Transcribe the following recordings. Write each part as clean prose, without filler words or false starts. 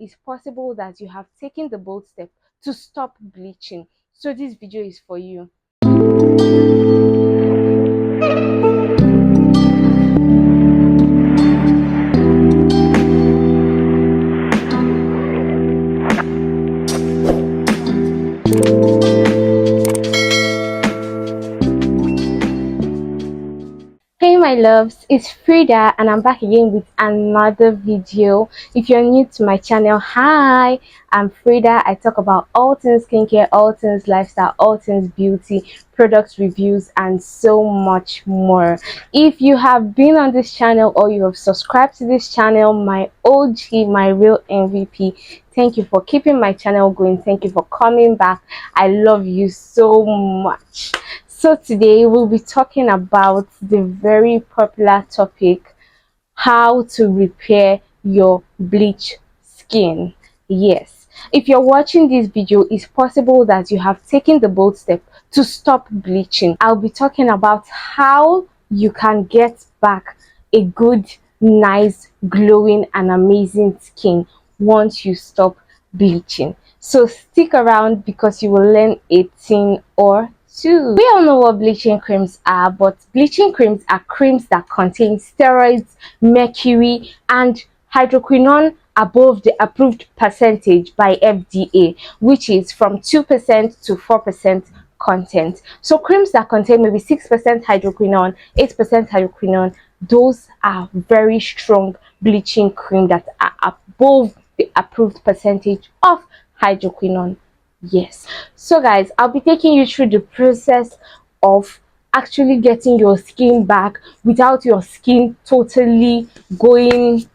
it's possible that you have taken the bold step to stop bleaching. So this video is for you. Hey my loves, it's Frida and I'm back again with another video. If you're new to my channel, hi, I'm Frida. I talk about all things skincare, all things lifestyle, all things beauty, product reviews, and so much more. If you have been on this channel or you have subscribed to this channel, my OG, my real MVP, thank you for keeping my channel going. Thank you for coming back. I love you so much. So today we'll be talking about the very popular topic, how to repair your bleached skin. Yes, if you're watching this video, it's possible that you have taken the bold step to stop bleaching. I'll be talking about how you can get back a good, nice, glowing and amazing skin once you stop bleaching. So stick around because you will learn a thing or two. We all know what bleaching creams are, but bleaching creams are creams that contain steroids, mercury, and hydroquinone above the approved percentage by FDA, which is from 2% to 4% content. So creams that contain maybe 6% hydroquinone, 8% hydroquinone, those are very strong bleaching cream that are above the approved percentage of hydroquinone. Yes, so guys, I'll be taking you through the process of actually getting your skin back without your skin totally going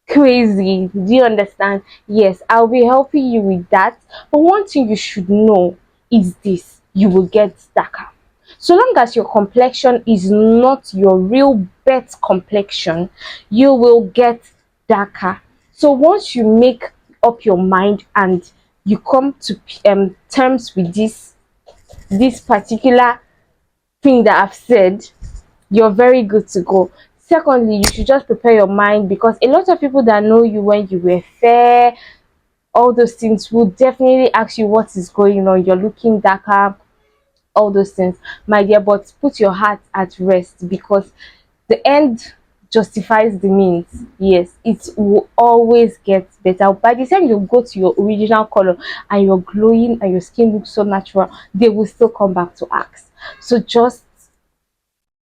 crazy. Do you understand? Yes, I'll be helping you with that. But one thing you should know is this: you will get darker. So long as your complexion is not your real birth complexion, you will get darker. So once you make up your mind and you come to terms with this particular thing that I've said, you're very good to go. Secondly, you should just prepare your mind, because a lot of people that know you when you were fair, all those things, will definitely ask you what is going on. You're looking darker, all those things, my dear. But put your heart at rest, because the end justifies the means. Yes, it will always get better. By the time you go to your original color and you're glowing and your skin looks so natural, they will still come back to ask. So just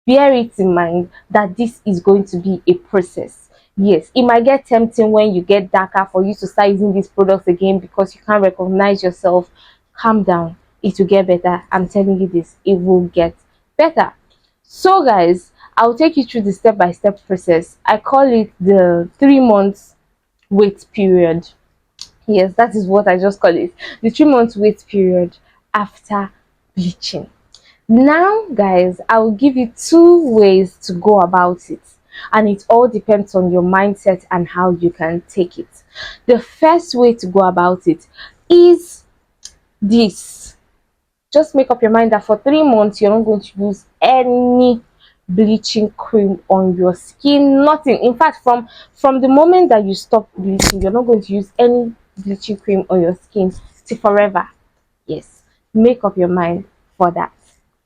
bear it in mind that this is going to be a process. Yes, it might get tempting when you get darker for you to start using these products again because you can't recognize yourself. Calm down, it will get better. I'm telling you this, it will get better. So guys, I'll take you through the step-by-step process. I call it the 3 months wait period. Yes, that is what I just call it, the 3 months wait period after bleaching. Now guys, I will give you two ways to go about it, and it all depends on your mindset and how you can take it. The first way to go about it is this: just make up your mind that for 3 months you're not going to use any bleaching cream on your skin. Nothing. In fact, from the moment that you stop bleaching, you're not going to use any bleaching cream on your skin till forever. Yes, make up your mind for that.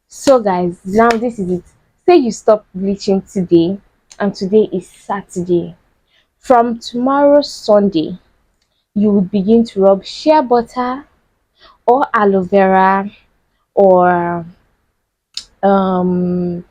So guys, now this is it. Say you stop bleaching today, and today is Saturday. From tomorrow Sunday, you would begin to rub shea butter or aloe vera or um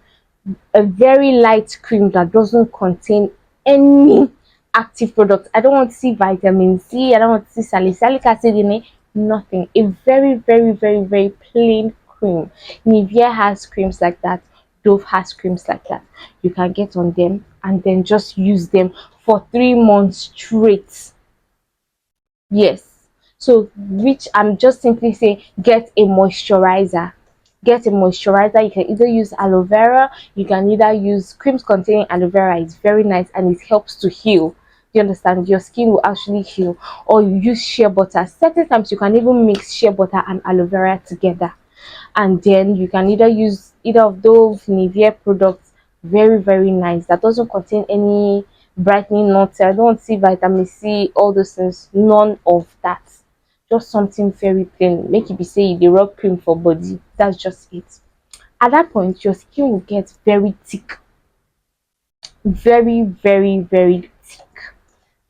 a very light cream that doesn't contain any active product. I don't want to see vitamin C, I don't want to see salicylic acid in it, nothing. A very, very, very, very plain cream. Nivea has creams like that, Dove has creams like that. You can get on them and then just use them for 3 months straight. Yes, so which I'm just simply saying, get a moisturizer. Get a moisturizer. You can either use aloe vera, you can either use creams containing aloe vera. It's very nice and it helps to heal. You understand? Your skin will actually heal. Or you use shea butter. Certain times you can even mix shea butter and aloe vera together, and then you can either use either of those Nivea products. Very, very nice, that doesn't contain any brightening, not, I don't see vitamin C, all those things, none of that. Just something very plain, make it be say you dey rub cream for body, that's just it. At that point your skin will get very thick, very very very thick.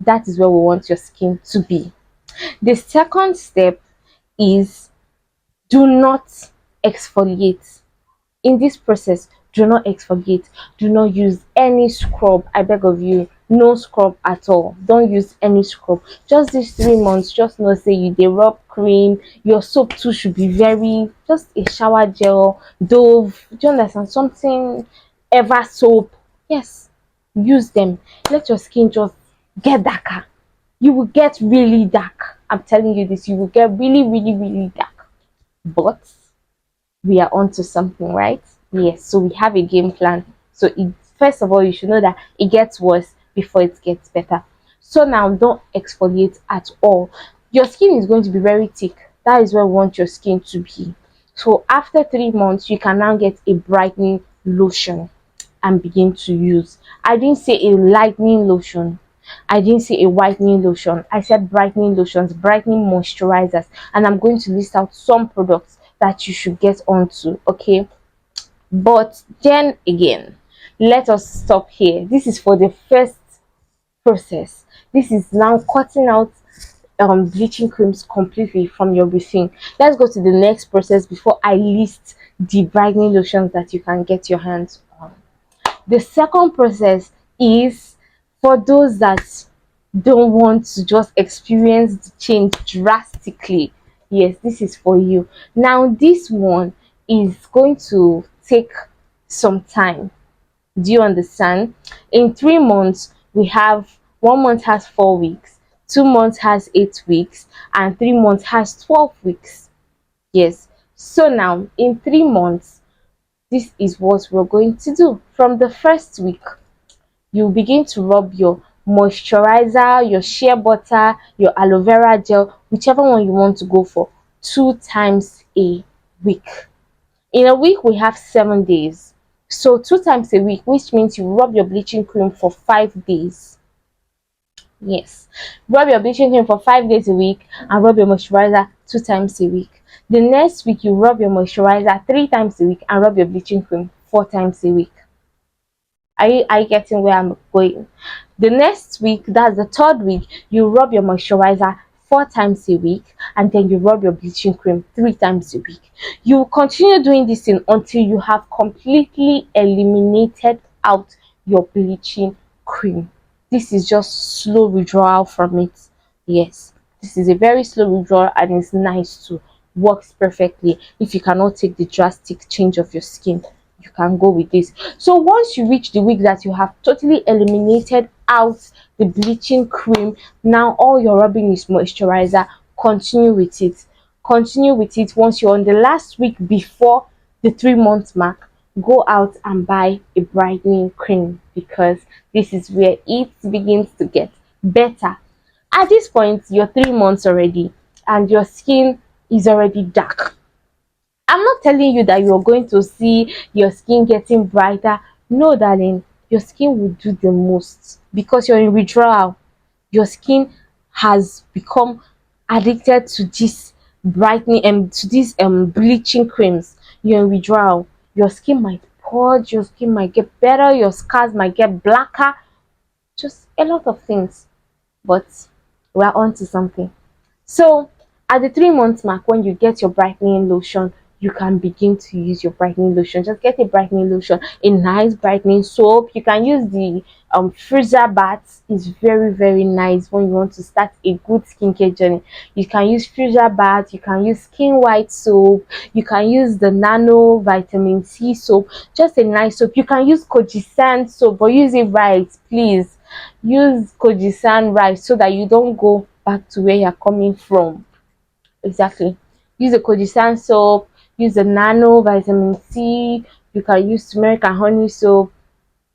That is where we want your skin to be. The second step is, do not exfoliate. In this process, do not exfoliate, do not use any scrub, I beg of you, no scrub at all, don't use any scrub. Just these 3 months, just know say you dey rub cream, your soap too should be very, just a shower gel, Dove, do you understand, something, ever soap, yes, use them. Let your skin just get darker, you will get really dark, I'm telling you this, you will get really really really dark. But we are onto something, right? Yes, so we have a game plan. So first of all, you should know that it gets worse before it gets better. So now don't exfoliate at all. Your skin is going to be very thick. That is where we want your skin to be. So after 3 months, you can now get a brightening lotion and begin to use. I didn't say a lightening lotion. I didn't say a whitening lotion. I said brightening lotions, brightening moisturizers, and I'm going to list out some products that you should get onto. Okay, but then again, let us stop here. This is for the first process. This is now cutting out bleaching creams completely from your routine. Let's go to the next process before I list the brightening lotions that you can get your hands on. The second process is for those that don't want to just experience the change drastically. Yes, this is for you. Now, this one is going to take some time. Do you understand? In 3 months, we have 1 month has 4 weeks, 2 months has 8 weeks, and 3 months has 12 weeks. Yes. So now in 3 months, this is what we're going to do. From the first week, you begin to rub your moisturizer, your shea butter, your aloe vera gel, whichever one you want to go for, 2 times a week. In a week, we have 7 days. So 2 times a week, which means you rub your bleaching cream for 5 days. Yes, rub your bleaching cream for 5 days a week and rub your moisturizer 2 times a week. The next week, you rub your moisturizer 3 times a week and rub your bleaching cream 4 times a week. Are you getting where I'm going? The next week, that's the third week, you rub your moisturizer 4 times a week and then you rub your bleaching cream 3 times a week. You will continue doing this thing until you have completely eliminated out your bleaching cream. This is just slow withdrawal from it. Yes, this is a very slow withdrawal and it's nice too. Works perfectly. If you cannot take the drastic change of your skin, you can go with this. So once you reach the week that you have totally eliminated out the bleaching cream, now all you're rubbing is moisturizer. Continue with it. Continue with it. Once you're on the last week before the 3 month mark, go out and buy a brightening cream, because this is where it begins to get better. At this point, you're 3 months already and your skin is already dark. I'm not telling you that you're going to see your skin getting brighter. No, darling, your skin will do the most because you're in withdrawal. Your skin has become addicted to this brightening and to these bleaching creams. You're in withdrawal. Your skin might purge, your skin might get better, your scars might get blacker, just a lot of things. But we're on to something. So at the 3 month mark, when you get your brightening lotion, you can begin to use your brightening lotion. Just get a brightening lotion, a nice brightening soap. You can use the freezer bath. It's very very nice when you want to start a good skincare journey. You can use freezer bath, you can use skin white soap, you can use the nano vitamin C soap, just a nice soap. You can use kojisan soap, but use it right, please. Use kojisan right so that you don't go back to where you're coming from. Exactly. Use a kojisan soap, use the nano vitamin C, you can use turmeric and honey soap.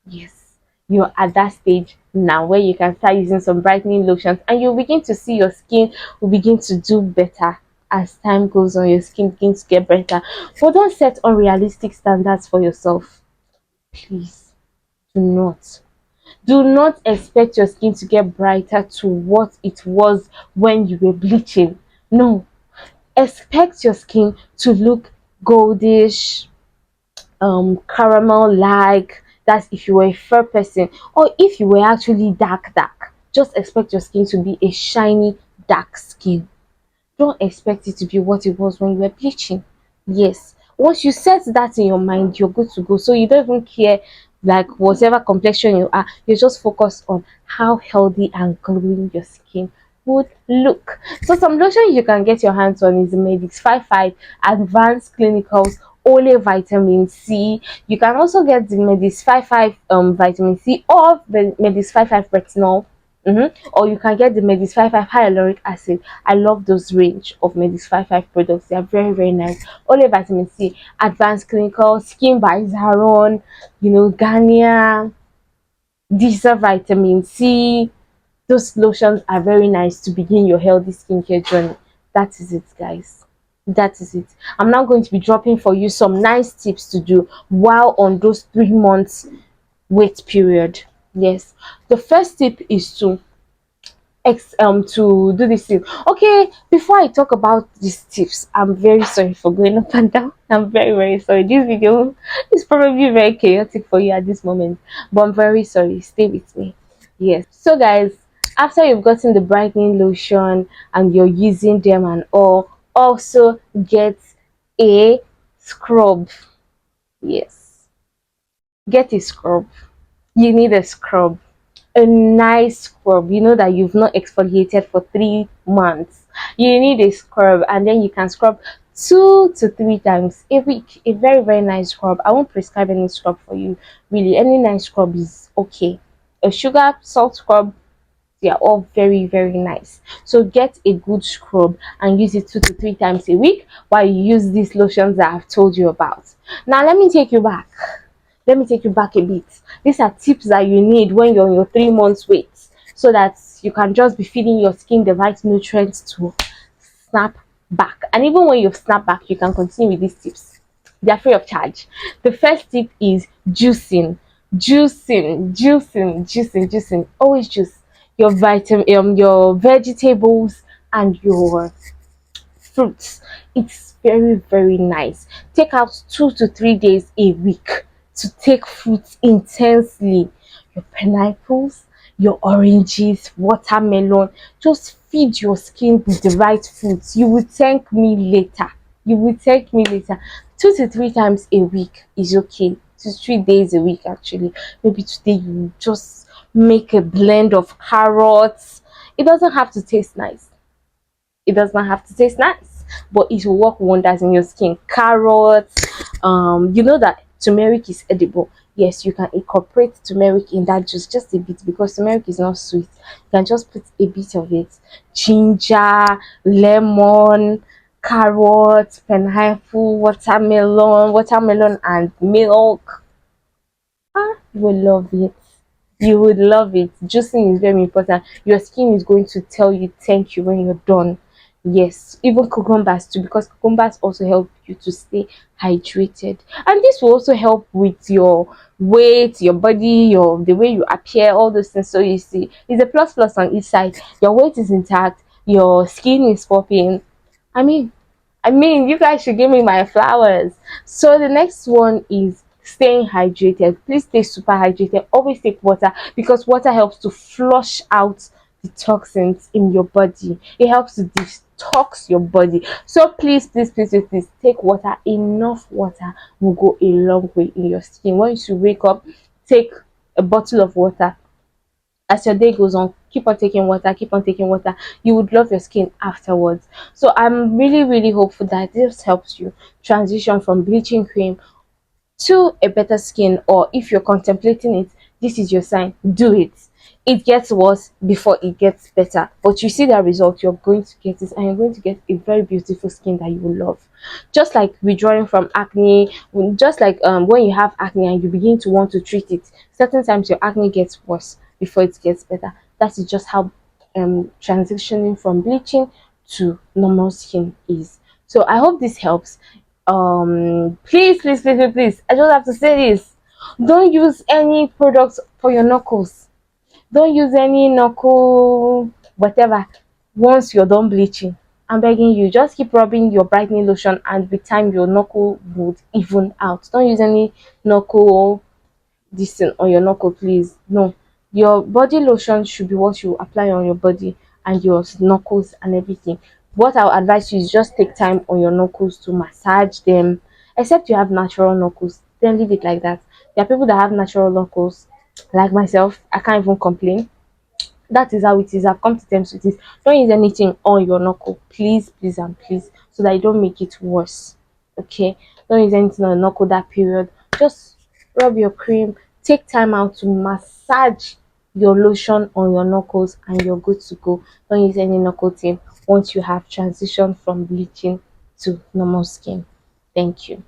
Yes, you're at that stage now where you can start using some brightening lotions and you'll begin to see your skin will begin to do better. As time goes on, your skin begins to get better. But don't set unrealistic standards for yourself. Please do not. Do not expect your skin to get brighter to what it was when you were bleaching. No, expect your skin to look goldish, caramel like. That's if you were a fair person, or if you were actually dark. Just expect your skin to be a shiny dark skin. Don't expect it to be what it was when you were bleaching. Yes, once you set that in your mind, you're good to go. So you don't even care like whatever complexion you are, you just focus on how healthy and glowing your skin would look. So some lotion you can get your hands on is the Medix 55 Advanced Clinicals Ole Vitamin C. You can also get the Medix 55 Vitamin C or the Medix 55 Retinol. Or you can get the Medis 55 hyaluronic acid. I love those range of Medis 55 products. They are very, very nice. Only vitamin C, advanced clinical, skin by Zaron, Garnier, diesel vitamin C. Those lotions are very nice to begin your healthy skincare journey. That is it, guys. That is it. I'm now going to be dropping for you some nice tips to do while on those 3 months wait period. Yes. The first tip is to do this thing. Okay, before I talk about these tips, I'm very sorry for going up and down. I'm very, very sorry. This video is probably very chaotic for you at this moment, but I'm very sorry. Stay with me. Yes. So guys, after you've gotten the brightening lotion and you're using them and all, also get a scrub. Yes. Get a scrub. You need a scrub, a nice scrub. You know that you've not exfoliated for 3 months. You need a scrub, and then you can scrub 2 to 3 times a week. A very, very nice scrub. I won't prescribe any scrub for you, really. Any nice scrub is okay. A sugar salt scrub, they are all very, very nice. So get a good scrub and use it 2 to 3 times a week while you use these lotions that I've told you about. Now let me take you back a bit. These are tips that you need when you're on your 3 months wait, so that you can just be feeding your skin the right nutrients to snap back. And even when you've snapped back, you can continue with these tips. They're free of charge. The first tip is juicing. Juicing. Always juice your vegetables and your fruits. It's very, very nice. Take out 2 to 3 days a week to take fruits intensely. Your pineapples, your oranges, watermelon. Just feed your skin with the right foods. You will thank me later. You will thank me later. 2 to 3 times a week is okay. 2 to 3 days a week, actually. Maybe today you just make a blend of carrots. It doesn't have to taste nice. It does not have to taste nice, but it will work wonders in your skin. Carrots, you know that turmeric is edible. Yes, you can incorporate turmeric in that juice just a bit, because turmeric is not sweet. You can just put a bit of it. Ginger, lemon, carrot, pineapple, watermelon and milk. You will love it. You would love it. Juicing is very important. Your skin is going to tell you thank you when you're done. Yes, even cucumbers too, because cucumbers also help you to stay hydrated, and this will also help with your weight, your body, your the way you appear, all those things. So you see, it's a plus on each side. Your weight is intact, your skin is popping. I mean, you guys should give me my flowers. So the next one is staying hydrated. Please stay super hydrated. Always take water, because water helps to flush out the toxins in your body. It helps to detox your body. So please take water. Enough water will go a long way in your skin. Once you wake up, take a bottle of water. As your day goes on, keep on taking water, you would love your skin afterwards. So I'm really, really hopeful that this helps you transition from bleaching cream to a better skin. Or if you're contemplating it, this is your sign. Do it. It gets worse before it gets better, but you see that result, you're going to get it, and you're going to get a very beautiful skin that you will love. Just like withdrawing from acne, just like when you have acne and you begin to want to treat it, certain times your acne gets worse before it gets better. That is just how transitioning from bleaching to normal skin is. So I hope this helps. Please, I just have to say this: don't use any products for your knuckles. Don't use any knuckle whatever. Once you're done bleaching, I'm begging you, just keep rubbing your brightening lotion, and with time your knuckle would even out. Don't use any knuckle this thing on your knuckle, please. No, your body lotion should be what you apply on your body and your knuckles and everything. What I'll advise you is just take time on your knuckles to massage them. Except you have natural knuckles, then leave it like that. There are people that have natural knuckles, like myself. I can't even complain. That is how it is. I've come to terms with it. Don't use anything on your knuckle, please, please, and please, so that you don't make it worse. Okay, don't use anything on your knuckle that period. Just rub your cream, take time out to massage your lotion on your knuckles, and you're good to go. Don't use any knuckle tape once you have transitioned from bleaching to normal skin. Thank you.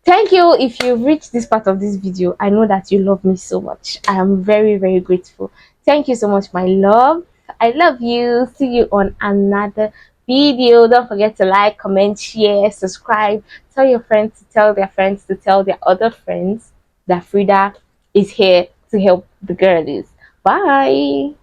Thank you. If you've reached this part of this video, I know that you love me so much. I am very, very grateful. Thank you so much, my love. I love you. See you on another video. Don't forget to like, comment, share, subscribe. Tell your friends to tell their friends to tell their other friends that Frida is here to help the girlies. Bye.